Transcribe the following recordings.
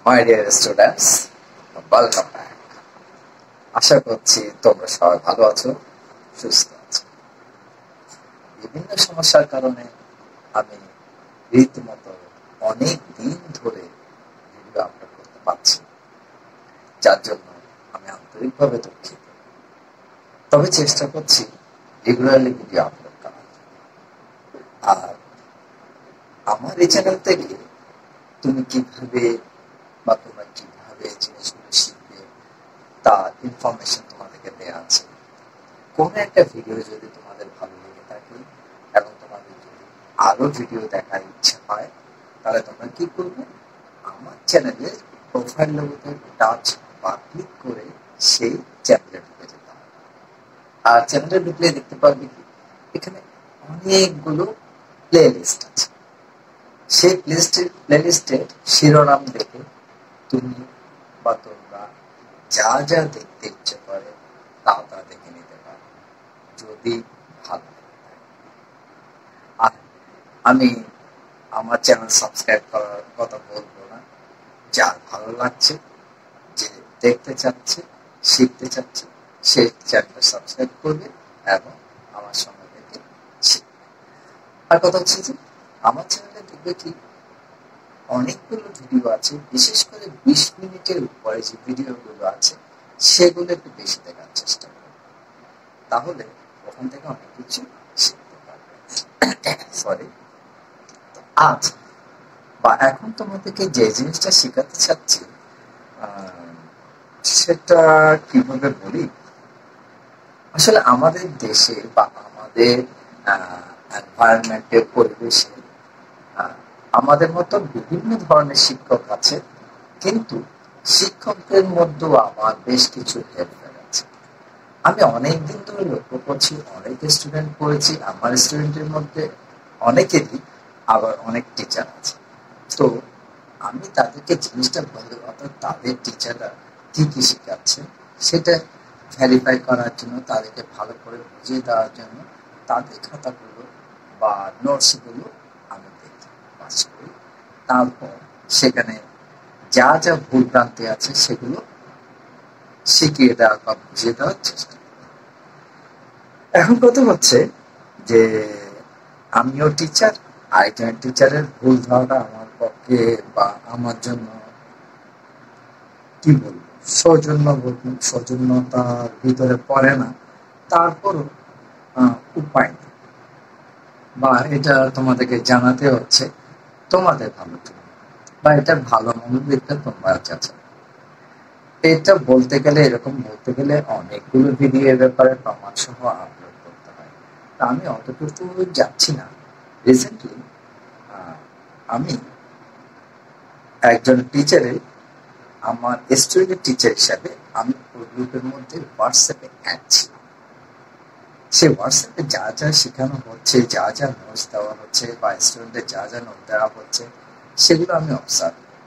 মাই dear students, welcome back. আশা করছি তোমরা সবাই ভালো আছো, সুস্থ আছো। বিভিন্ন সমস্যার কারণে আমি রীতিমতো অনেক দিন ধরে ভিডিও আপলোড করতে পারছি, যার জন্য আমি আন্তরিকভাবে দুঃখিত। তবে চেষ্টা করছি রেগুলারলি ভিডিও আপলোড করার। আর আমার এই চ্যানেল থেকে তুমি কিভাবে বা তোমরা কিভাবে জিনিসগুলো শিখবে তার ইনফরমেশন তোমাদেরকে দেওয়া আছে। কোনো একটা ভিডিও যদি তোমাদের ভালো লেগে থাকে এবং তোমাদের যদি আরো ভিডিও দেখার ইচ্ছা হয়, তাহলে তোমরা কি করবে, আমার চ্যানেলের প্রোফাইল লোগোতে টাচ বা ক্লিক করে সেই চ্যানেলে ঢুকে যেতে হবে। আর চ্যানেলে ঢুকলে দেখতে পারবে কি এখানে অনেকগুলো প্লে লিস্ট আছে। সেই প্লে লিস্টের শিরোনাম দেখে তুমি বা তোমরা যা যা দেখতে ইচ্ছে করে তা দেখে নিতে পারো, যদি ভালো লাগে। আর আমি আমার চ্যানেল সাবস্ক্রাইব করার কথা বলবো না। যার ভালো লাগছে, যে দেখতে চাচ্ছে, শিখতে চাচ্ছে, সে চ্যানেলটা সাবস্ক্রাইব করবে এবং আমার সঙ্গে থেকে শিখবে। আর কথা হচ্ছে যে আমার চ্যানেলে দেখবে কি অনেকগুলো ভিডিও আছে, বিশেষ করে 20 মিনিটের উপরে যে ভিডিওগুলো আছে সেগুলো একটু বেশি দেখার চেষ্টা করবে, তাহলে ওখান থেকে অনেক কিছু শিখতে পারবে। সরি, আজ বা এখন তোমাদেরকে যে জিনিসটা শেখাতে চাচ্ছি সেটা কিভাবে বলি, আসলে আমাদের দেশে বা আমাদের এনভায়রনমেন্টের পরিবেশে আমাদের মতো বিভিন্ন ধরনের শিক্ষক আছে, কিন্তু শিক্ষকদের মধ্যেও আমার বেশ কিছু হেল্পার আছে। আমি অনেকদিন ধরে লক্ষ্য করছি, অনেক স্টুডেন্ট পড়েছি, আমার স্টুডেন্টের মধ্যে অনেকেরই আবার অনেক টিচার আছে। তো আমি তাদেরকে জিনিসটা বলতে, অর্থাৎ তাদের টিচাররা কি কি শেখাচ্ছে সেটা ভেরিফাই করার জন্য, তাদেরকে ভালো করে বুঝিয়ে দেওয়ার জন্য তাদের খাতাগুলো বা নোটসগুলো আমি দেখি, পাস করি। তারপর সেখানে যা যা ভুল ভ্রান্তি আছে সেগুলো শিখিয়ে দেওয়ার বা বুঝিয়ে দেওয়ার চেষ্টা করি। এখন কথা হচ্ছে যে আমিও টিচার, আরেকজন টিচারের ভুল ধারণা আমার পক্ষে বা আমার জন্য কি বলবো সৌজন্যতার ভিতরে পড়ে না। তারপরও উপায় নেই, বা এটা তোমাদেরকে জানাতে হচ্ছে তোমাদের ভালো জন্য, বা এটার ভালো মনোদিকটা তোমরা চাচ্ছ। এটা বলতে গেলে, এরকম বলতে গেলে অনেকগুলো ভিডিও এর ব্যাপারে প্রমাণ সহ আপলোড করতে হয়। তা আমি অতটুকু যাচ্ছি না। রিসেন্টলি আমি একজন টিচারের, আমার স্টুডেন্ট টিচার হিসাবে আমি ওই গ্রুপের মধ্যে হোয়াটসঅ্যাপে অ্যাড ছিলাম। সেই হোয়াটসঅ্যাপে যা যা শেখানো হচ্ছে, যা যা নোটস দেওয়া হচ্ছে বা স্টুডেন্টের যা যা নোট দেওয়া হচ্ছে সেগুলো আমি অবজার্ভ করি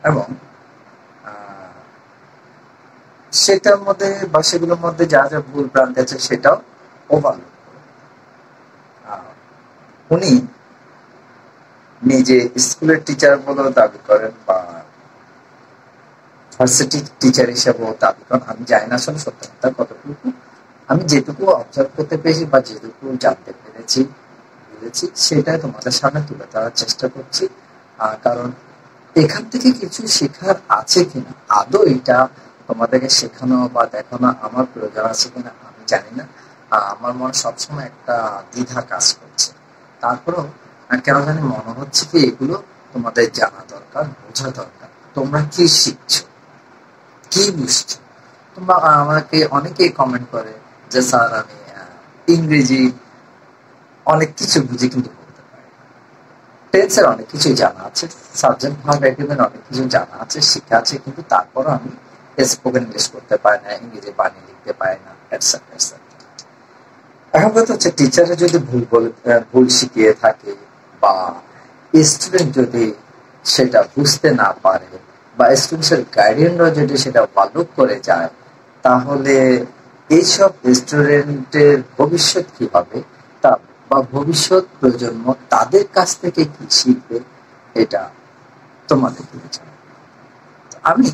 এবং সেটার মধ্যে বা সেগুলোর মধ্যে যা যা ভুল ভ্রান্তি আছে সেটাও ওভারলোড করি। উনি নিজে স্কুলের টিচার বলেও দাবি করেন বা ভার্সিটি টিচার হিসেবেও দাবি করেন। আমি জানি না আসলে সত্যতা কতটুকু। আমি যেটুকু অবজার্ভ করতে পেরেছি বা যেটুকু জানতে পেরেছি, বুঝেছি, সেটাই তোমাদের সামনে তুলে ধরার চেষ্টা করছি। কারণ এখান থেকে কিছু শেখার আছে কিনা, আদৌ এটা তোমাদেরকে শেখানো বা দেখানো আমার প্রয়োজন আছে কিনা আমি জানি না। আমার মনে সবসময় একটা দ্বিধা কাজ করছে। তারপরেও কেন জানি মনে হচ্ছে কি এগুলো তোমাদের জানা দরকার, বোঝা দরকার। তোমরা কি শিখছো, কি বুঝছো? তোমরা আমাকে অনেকেই কমেন্ট করে যে স্যার আমি ইংরেজি অনেক কিছু বুঝি কিন্তু বলতে পারি। টেন্সের অনেক কিছু জানা আছে, সাবজেক্ট ভার্ব এগ্রিমেন্ট অনেক কিছু জানা আছে, শিখা আছে, কিন্তু তারপরও আমি স্পোকেন ইংলিশ করতে পারি না, ইংরেজি বানিয়ে লিখতে পারি না, এটসেট্রা এটসেট্রা। এখন কথা হচ্ছে টিচারে যদি ভুল শিখিয়ে থাকে বা স্টুডেন্ট যদি সেটা বুঝতে না পারে বা স্টুডেন্টের গার্ডিয়ানরা যদি সেটা ওভারলুক করে যায়, তাহলে এইসব স্টুডেন্টের ভবিষ্যৎ কি হবে তা বা ভবিষ্যৎ প্রজন্ম তাদের কাছ থেকে কি শিখবে, এটা তোমাদের বিবেচনা। আমি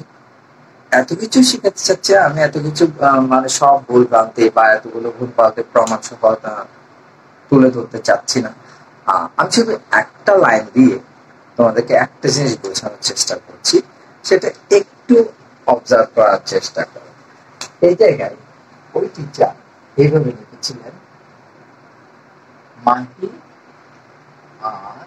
এত কিছু শিখাতে চাচ্ছি, আমি এত কিছু মানে সব ভুল ভ্রান্তি বা এতগুলো ভুল পাল্টে প্রমাণ সহ তুলে ধরতে চাচ্ছি না। আমি শুধু একটা লাইন দিয়ে তোমাদেরকে একটা জিনিস বোঝানোর চেষ্টা করছি, সেটা একটু অবজার্ভ করার চেষ্টা করো। এই জায়গায় ওই টিচার এইভাবে লিখেছিলেন, মাহি আর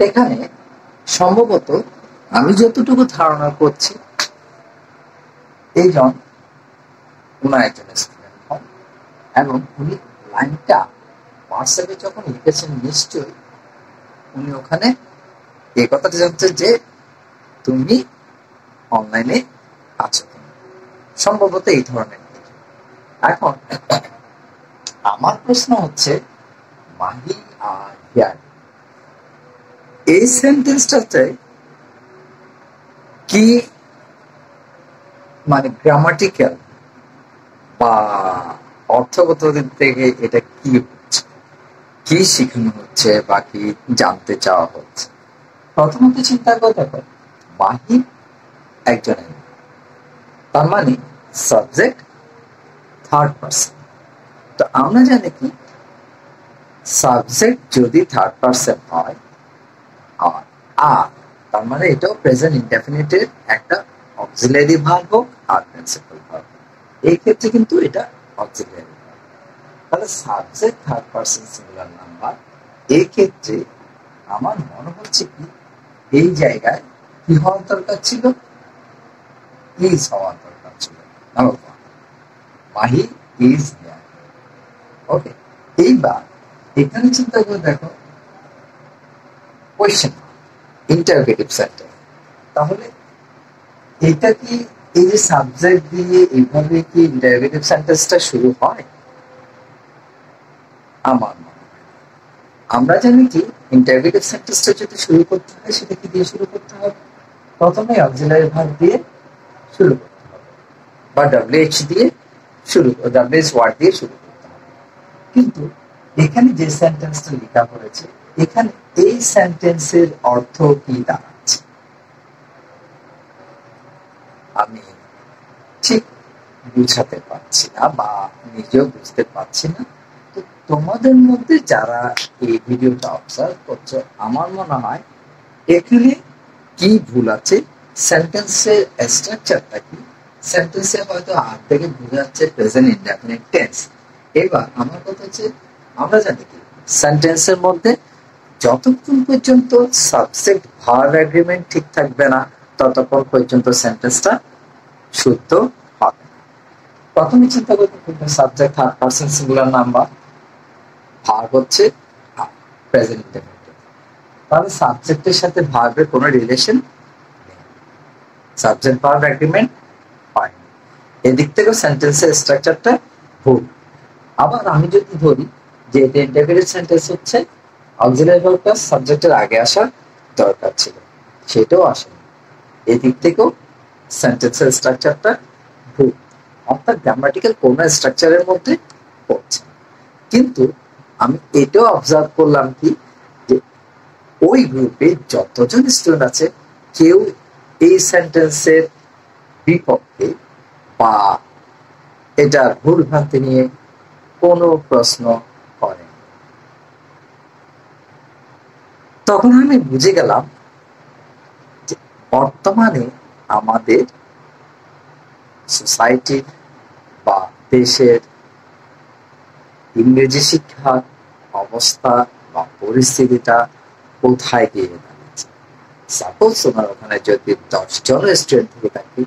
এখানে সম্ভবত আমি যতটুকু ধারণা করছি, এইজন ওনার একজন স্টুডেন্ট হন এবং উনি লাইনটা হোয়াটসঅ্যাপে যখন লিখেছেন, নিশ্চয়ই উনি ওখানে এই কথাটা জানছেন যে তুমি অনলাইনে আছো, সম্ভবত এই ধরনের। এখন আমার প্রশ্ন হচ্ছে, মাহি আর হিয়ার এই সেন্টেন্সটাতে কি মানে গ্রামাটিক্যাল বা অর্থগত দিক থেকে এটা কি হচ্ছে, কি শিখানো হচ্ছে বা কি জানতে চাওয়া হচ্ছে? প্রথমত চিন্তা করে দেখো, মাহি একজন, তার মানে সাবজেক্ট থার্ড পার্সন। তো আমরা জানি কি, সাবজেক্ট যদি থার্ড পার্সন হয় আর তার মানে এটাও প্রেজেন্ট ইনডেফিনিটের একটা অক্সিলারি ভার্ব হোক আর প্রিন্সিপাল ভার্ব, এই ক্ষেত্রে কিন্তু এটা অক্সিলারি ভার্ব। তাহলে subject third person singular number, এই ক্ষেত্রে আমার মনে হচ্ছে কি এই জায়গায় কি হওয়ার দরকার ছিল, ইজ হওয়ার দরকার ছিল। Mahi is here. ওকে, এইবার এখানে চিন্তা করে দেখো, কোয়েশ্চেন ইন্টারোগেটিভ সেন্টেন্স, তাহলে এটা কি এই যে সাবজেক্ট দিয়ে এইভাবে কি ইন্টারোগেটিভ সেন্টেন্সটা শুরু হয়? আমার মনে হয় আমরা জানি কি ইন্টারোগেটিভ সেন্টেন্সটা যদি শুরু করতে হয়, সেটা কি দিয়ে শুরু করতে হবে? প্রথমে অক্সিলারি ভার্ব দিয়ে শুরু করতে হবে বা WH দিয়ে WH ওয়ার্ড দিয়ে শুরু করতে হবে। কিন্তু এখানে যে সেন্টেন্সটা লেখা হয়েছে, এখানে এই সেন্টেন্সের অর্থ কি দাঁড়াচ্ছে আমি ঠিক বুঝাতে পারছি না বা নিজেও বুঝতে পারছি না। তো তোমাদের মধ্যে যারা এই ভিডিওটা অবজার্ভ করছো, আমার মনে হয় এখানে কি ভুল আছে, সেন্টেন্সের স্ট্রাকচারটা কি, সেন্টেন্সে হয়তো হাত থেকে বোঝা যাচ্ছে প্রেজেন্ট ইনডেফিনিট টেন্স। এবার আমার কথা হচ্ছে, আমরা জানি কি সেন্টেন্সের মধ্যে যতক্ষণ পর্যন্ত সাবজেক্ট ভার্ব এগ্রিমেন্ট ঠিক থাকবে না, ততক্ষণ পর্যন্ত সেন্টেন্সটা শুদ্ধ হবে না। প্রথমে চিন্তা করতে হবে, subject third person singular number, verb হচ্ছে প্রেজেন্ট ইনডেফিনিট, তাহলে সাবজেক্টের সাথে ভার্বের কোনো রিলেশন নেই, সাবজেক্ট ভার্ব এগ্রিমেন্ট হয়নি। এদিক থেকে সেন্টেন্সের স্ট্রাকচারটা ভুল। আবার আমি যদি ধরি যে এটা ইন্টারোগেটিভ সেন্টেন্স হচ্ছে, অক্সিলারি ভার্ব প্লাস সাবজেক্টের আগে আসার দরকার ছিল, সেটাও আসেনি। এদিক থেকেও সেন্টেন্সের স্ট্রাকচারটা ভুল, অর্থাৎ গ্রামাটিক্যাল কোন স্ট্রাকচারের মধ্যে পড়ছে। কিন্তু আমি এটাও অবজার্ভ করলাম কি, যে ওই গ্রুপে যতজন স্টুডেন্ট আছে, কেউ এই সেন্টেন্সের বিপক্ষে বা এটার ভুল ভ্রান্তি নিয়ে কোনো প্রশ্ন করে। তখন আমি বুঝে গেলাম যে বর্তমানে আমাদের সোসাইটির বা দেশের ইংরেজি শিক্ষার অবস্থা বা পরিস্থিতিটা কোথায় গিয়ে দাঁড়িয়েছে। সাপোজ তোমার ওখানে যদি 10 জন স্টুডেন্ট থেকে থাকে,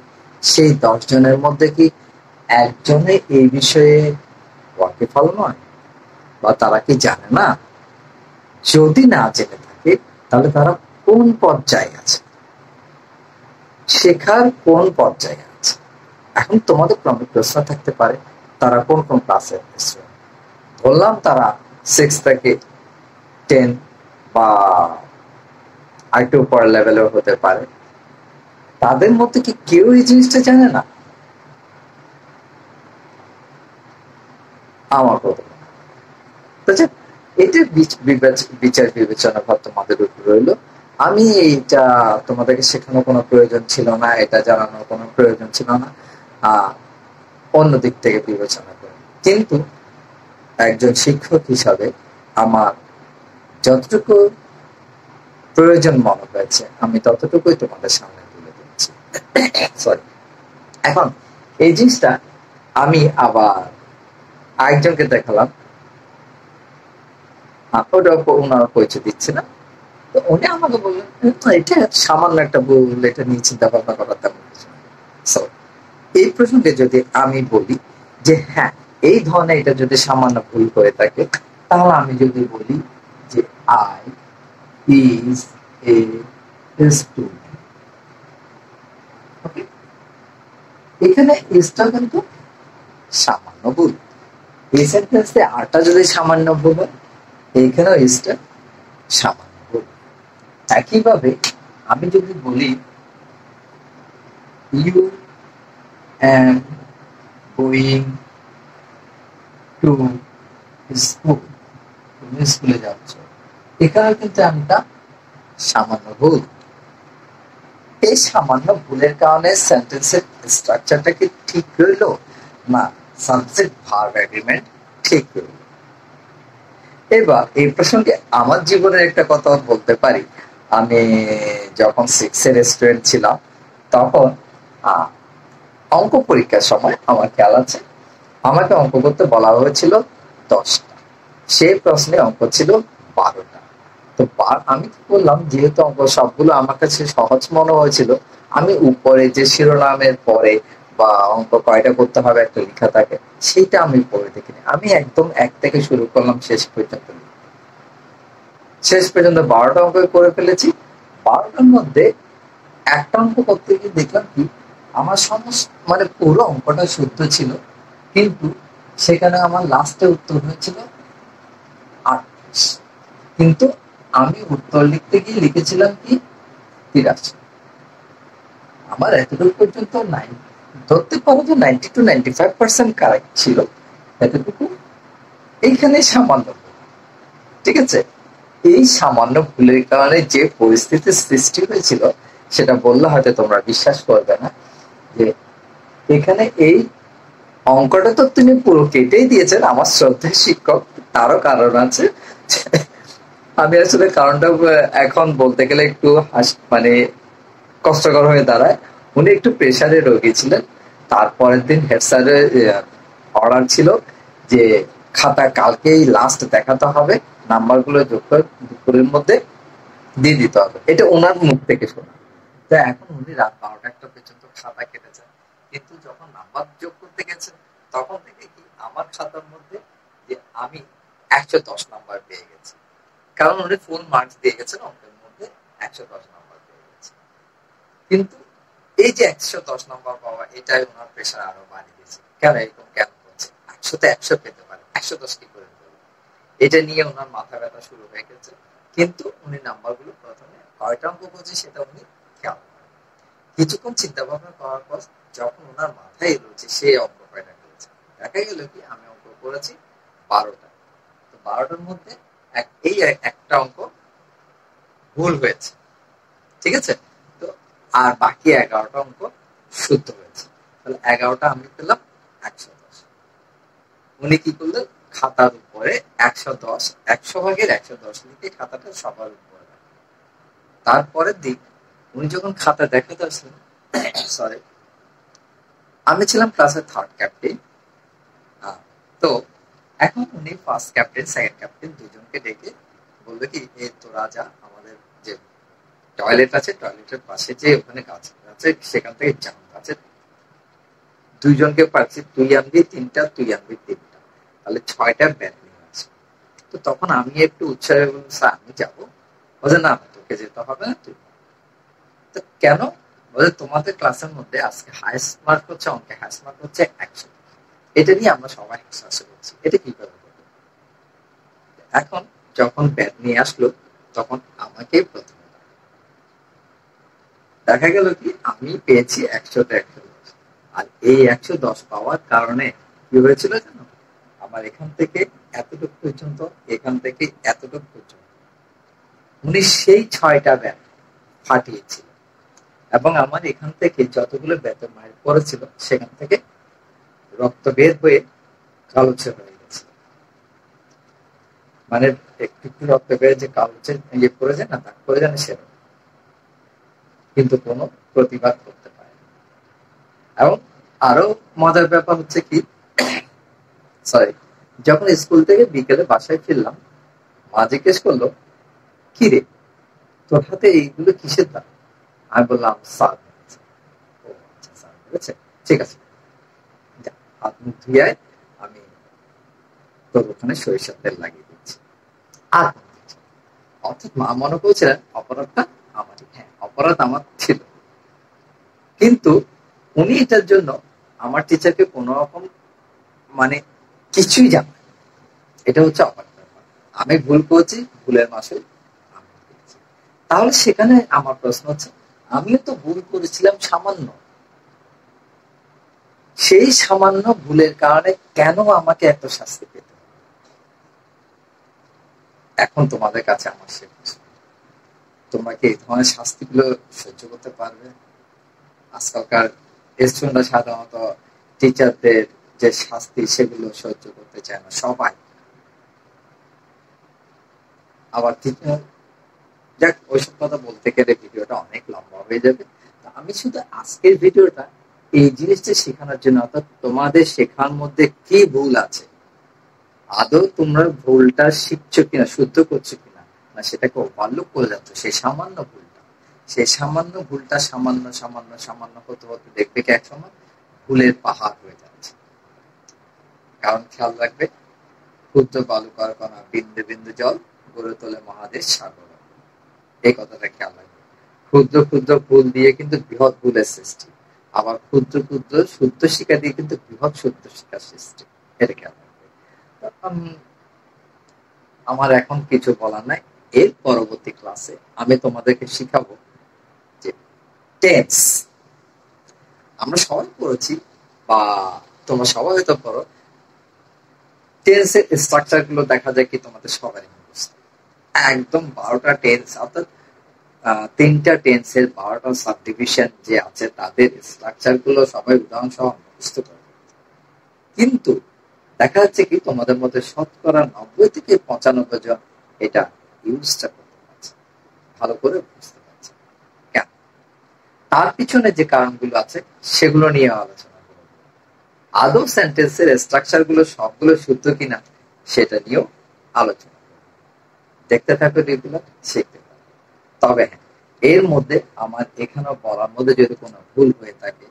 সেই 10 জনের মধ্যে কি একজনে এই বিষয়ে ওয়াকিফল নয় বা তারা কি জানে না? যদি না জেনে থাকে, তাহলে তারা কোন পর্যায়ে আছে, শেখার কোন পর্যায়ে আছে? এখন তোমাদের প্রশ্ন থাকতে পারে, তারা কোন কোন ক্লাসে ধরলাম তারা 6 থেকে 10 বা আরেকটু উপর লেভেলেও হতে পারে, তাদের মধ্যে কি কেউ এই জিনিসটা জানে না? আমার কথা, তো এটা বিচার বিবেচনা ভাব তোমাদের উপর রইলো। আমি এইটা তোমাদেরকে শেখানোর কোনো প্রয়োজন ছিল না, এটা জানানোর কোনো প্রয়োজন ছিল না অন্য দিক থেকে বিবেচনা করে। কিন্তু একজন শিক্ষক হিসাবে আমার যতটুকু প্রয়োজন মনে হয়েছে আমি ততটুকুই তোমাদের সামনে তুলে দিচ্ছি। সরি। এখন এই জিনিসটা আমি আবার আরেকজনকে দেখালাম, ওটা ওনার পরিচয় দিচ্ছে না, তো উনি আমাকে বললেন এটা সামান্য একটা ভুল, এটা নিয়ে চিন্তা ভাবনা করার তেমন কিছু। এই প্রসঙ্গে যদি আমি বলি যে হ্যাঁ এই ধরনের এটা যদি সামান্য ভুল করে থাকে, তাহলে আমি যদি বলি যে আই ইজ এ স্টুডেন্ট, ওকে, এখানে ইজটা কিন্তু সামান্য ভুল। এই সেন্টেন্সে আরটা যদি সামান্য ভুল হয়, এইখানেও ইজটা সামান্য ভুল। একইভাবে আমি যদি বলি you am going to school, তুমি স্কুলে যাচ্ছ, এখানে কিন্তু একটা সামান্য ভুল। এই সামান্য ভুলের কারণে সেন্টেন্সের স্ট্রাকচারটা কি ঠিক রইল না, সাবজেক্ট ভার্ব এগ্রিমেন্ট ঠিক রইল। এবার এই প্রসঙ্গে আমার জীবনের একটা কথা বলতে পারি। আমি যখন 6 এর স্টুডেন্ট ছিলাম, তখন অঙ্ক পরীক্ষার সময় আমার খেয়াল আছে আমাকে অঙ্ক করতে বলা হয়েছিল 10টা, সেই প্রশ্নে অঙ্ক ছিল 12টা। তো আমি কি করলাম, যেহেতু অঙ্ক সবগুলো আমার কাছে সহজ মনে হয়েছিল, আমি উপরে যে শিরোনামের পরে বা অঙ্ক কয়টা করতে হবে একটা লেখা থাকে, সেইটা আমি পড়ে দেখিনি। আমি একদম 1 থেকে শুরু করলাম শেষ পর্যন্ত 12টা অঙ্ক করে ফেলেছি। 12টার মধ্যে একটা অঙ্ক করতে গিয়ে দেখলাম কি আমার সমস্ত মানে পুরো অঙ্কটা শুদ্ধ ছিল, কিন্তু সেখানে আমার লাস্টে উত্তর হয়েছিল 38, কিন্তু আমি উত্তর লিখতে গিয়ে লিখেছিলাম কি 83। আমার এতটুকু পর্যন্ত ধরতে পারো যে 90 to 95% কারেক্ট ছিল, এতটুকু। এইখানে সামান্য, ঠিক আছে, এই সামান্য ভুলের কারণে যে পরিস্থিতির সৃষ্টি হয়েছিল সেটা বললে হয়তো তোমরা বিশ্বাস করবে না, যে এখানে এই অঙ্কটা তো তিনি পুরো কেটেই দিয়েছেন আমার শ্রদ্ধেয় শিক্ষক, তারও কারণ আছে। আমি আসলে কারণটা এখন বলতে গেলে একটু মানে কষ্টকর হয়ে দাঁড়ায়। উনি একটু প্রেশারে রোগী ছিলেন। তারপরের দিন হেড স্যারের অর্ডার ছিল যে খাতা কালকেই লাস্ট দেখাতে হবে, নাম্বারগুলো যোগ করে দুপুরের মধ্যে দিয়ে দিতে হবে, এটা ওনার মুখ থেকে শোনা। তো এখন উনি রাত 12টা পর্যন্ত খাতা কেটেছেন, কিন্তু যখন নাম্বার যোগ করতে গেছেন তখন থেকে কি আমার খাতার মধ্যে যে আমি 110 নাম্বার পেয়ে গেছি, কারণ উনি ফুল মার্কস দিয়ে গেছেন, অঙ্কের মধ্যে 110 নাম্বার পেয়ে গেছে। কিন্তু এই যে 110 নাম্বার পাওয়া, এটাই ওনার প্রেশার আরো বাড়িয়ে দিয়েছে। কেন এরকম কেন করছে, 100তে 100 পেতে পারে, 110 কি করে পেল, এটা নিয়ে ওনার মাথা ব্যথা শুরু হয়ে গেছে। কিন্তু উনি নাম্বারগুলো প্রথমে কয়টা অঙ্ক করছে সেটা উনি খেয়াল করেন। কিছুক্ষণ চিন্তা ভাবনা করার পর যখন ওনার মাথায় এলো যে সে অঙ্ক কয়টা করেছে, দেখা গেল কি আমি অঙ্ক করেছি 12টা। তো 12টার মধ্যে এই একটা অঙ্ক ভুল হয়েছে, ঠিক আছে, তো আর বাকি 11টা অঙ্ক শুদ্ধ হয়েছে। তাহলে 11টা আমি পেলাম 110। উনি কি করলেন, খাতার উপরে 110, 100 ভাগের 110 লিখে খাতাটা সবার উপরে। তারপরের দিন উনি যখন খাতা দেখাতে আসলেন, সরি, আমি ছিলাম ক্লাসের 3rd ক্যাপ্টেন। তো এখন উনি 1st ক্যাপ্টেন 2nd ক্যাপ্টেন দুজনকে ডেকে বললো কি, তোরা যা আমাদের যে টয়লেট আছে, টয়লেটের পাশে যে ওখানে গাছ আছে সেখান থেকে জাম গাছের দুইজনকে পাচ্ছি, তুই আনবি 3টা, তুই আনবি 3টা, তাহলে 6টা ব্যাট নিয়ে আছে। তো তখন আমি একটু উৎসাহে বললাম, স্যার আমি যাবো। বলছে না তোকে যেতে হবে না, তুই। তো কেন, বলে তোমাদের ক্লাসের মধ্যে আজকে হাইস্ট মার্ক হচ্ছে, অঙ্কে হাইস্ট মার্ক হচ্ছে 100। এটা নিয়ে আমরা সবাই হাসাহাসি করছি, এটা কিভাবে হবে। এখন যখন ব্যাট নিয়ে আসলো তখন আমাকে প্রথমে দেখা গেল কি আমি পেয়েছি 100তে 110। আর এই 110 পাওয়ার কারণে কি হয়েছিল জানো, আমার এখান থেকে এতটুকু পর্যন্ত, এখান থেকে এতটুকু পর্যন্ত উনি সেই 6টা ব্যাট ফাটিয়েছিল, এবং আমার এখান থেকে যতগুলো ব্যাটের মাইর পড়েছিল সেখান থেকে রক্ত বের হয়ে কালোচে হয়ে গেছে। মানে একটু একটু রক্ত বের যে কালোচে ইয়ে পড়ে যায় না, তা করে যায় না সেরকম, কিন্তু কোনো প্রতিবাদ করতে পারে। এবং আরো মজার ব্যাপার হচ্ছে কি, সরি, যখন স্কুল থেকে বিকেলে বাসায় ফিরলাম, মা জিজ্ঞেস করলো, কি রে তোর হাতে এইগুলো কিসের দাম? আমি বললাম স্যার। ও আচ্ছা, স্যার বলেছে, ঠিক আছে, হাত মুখ ধুয়ে আমি তোর ওখানে সরিষার তেল লাগিয়ে দিচ্ছি। আর অর্থাৎ মা মনে করছিলেন অপরাধটা আমারই। হ্যাঁ, অপরাধ আমার ছিল, কিন্তু উনি এটার জন্য আমার টিচারকে কোনো রকম মানে কিছুই জানেন। এটা হচ্ছে অপরাধ। আমি ভুল করেছি, ভুলের মাসে আমি করেছি। তাহলে সেখানে আমার প্রশ্ন হচ্ছে, আমিও তো ভুল করেছিলাম সামান্য, সেই সামান্য ভুলের কারণে কেন আমাকে এত শাস্তি পেতে? এখন তোমাদের কাছে আমার সে প্রশ্ন, তোমরা কি এই ধরনের শাস্তিগুলো সহ্য করতে পারবে? আজকালকার স্টুডেন্টরা সাধারণত টিচারদের যে শাস্তি সেগুলো সহ্য করতে চায় না সবাই। আবার যাক, ওইসব কথা বলতে গেলে ভিডিওটা অনেক লম্বা হয়ে যাবে। আমি শুধু আজকের ভিডিওটা এই জিনিসটা শেখানোর জন্য, অর্থাৎ তোমাদের শেখার মধ্যে কি ভুল আছে, আদৌ তোমরা ভুলটা শিখছো কিনা, শুদ্ধ করছো কিনা, না সেটাকে ওভারলুক করে যাচ্ছ, সেই সামান্য ভুলটা, সেই সামান্য ভুলটা সামান্য সামান্য সামান্য হতে হতে দেখবে কি এক সময় ভুলের পাহাড় হয়ে যাচ্ছে। কারণ খেয়াল রাখবে, ক্ষুদ্র বালুকার কণা বিন্দু বিন্দু জল গড়ে তোলে মহাদেশ সাগর। এই কথাটা খেয়াল রাখবে। ক্ষুদ্র ক্ষুদ্র ভুল দিয়ে কিন্তু বৃহৎ ভুলের সৃষ্টি, আবার ক্ষুদ্র ক্ষুদ্র শুদ্ধ শিক্ষা দিয়ে কিন্তু বৃহৎ শুদ্ধ শিক্ষার সৃষ্টি। এটা খেয়াল রাখবে। আমার এখন কিছু বলার নাই। এর পরবর্তী ক্লাসে আমি তোমাদেরকে শিখাবো যে টেন্স। আমরা সবাই পড়েছি, বা তোমরা সবাই হয়তো পড়ো, টেন্সের স্ট্রাকচার গুলো দেখা যায় কি তোমাদের সবারই মুখস্থ। একদম 12টা টেন্স, অর্থাৎ 3টা টেন্সের 12টা সাব ডিভিশন যে আছে তাদের স্ট্রাকচার গুলো সবাই উদাহরণ সহ মুখস্থ করে। কিন্তু দেখা যাচ্ছে কি তোমাদের মধ্যে শতকরা 90 থেকে 95 জন এটা ইউজটা করতে পারছে, ভালো করে বুঝতে পারছে। কেন? তার পিছনে যে কারণগুলো আছে সেগুলো নিয়ে আলোচনা করব। আদৌ সেন্টেন্সের স্ট্রাকচার গুলো সবগুলো শুদ্ধ কিনা সেটা নিয়েও আলোচনা করব। দেখতে থাকো, এগুলো শিখতে থাকো। তবে হ্যাঁ, এর মধ্যে আমার এখানেও বলার মধ্যে যদি কোনো ভুল হয়ে থাকে,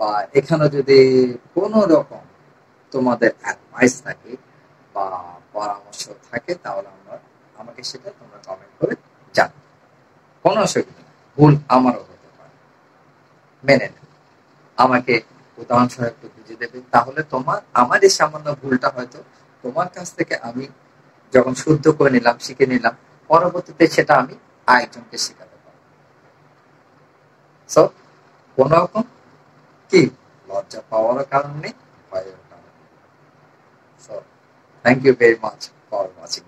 বা এখানে যদি কোনো রকম তোমাদের অ্যাডভাইস থাকে বা পরামর্শ থাকে, তাহলে আমাকে সেটা তোমরা কমেন্ট করে জানাবে। কোনো অসুবিধা নেই, ভুল আমারও হতে পারে, মেনে নেবে। আমাকে উদাহরণ সহ একটু বুঝিয়ে দেবে, তাহলে আমার এই সামান্য ভুলটা হয়তো তোমার কাছ থেকে আমি যখন শুদ্ধ করে নিলাম, শিখে নিলাম, পরবর্তীতে সেটা আমি আরেকজনকে শেখাতে পারবো। সো কোন রকম কি লজ্জা পাওয়ার কারণ নেই, ভয়ের কারণ নেই। So thank you very much for watching.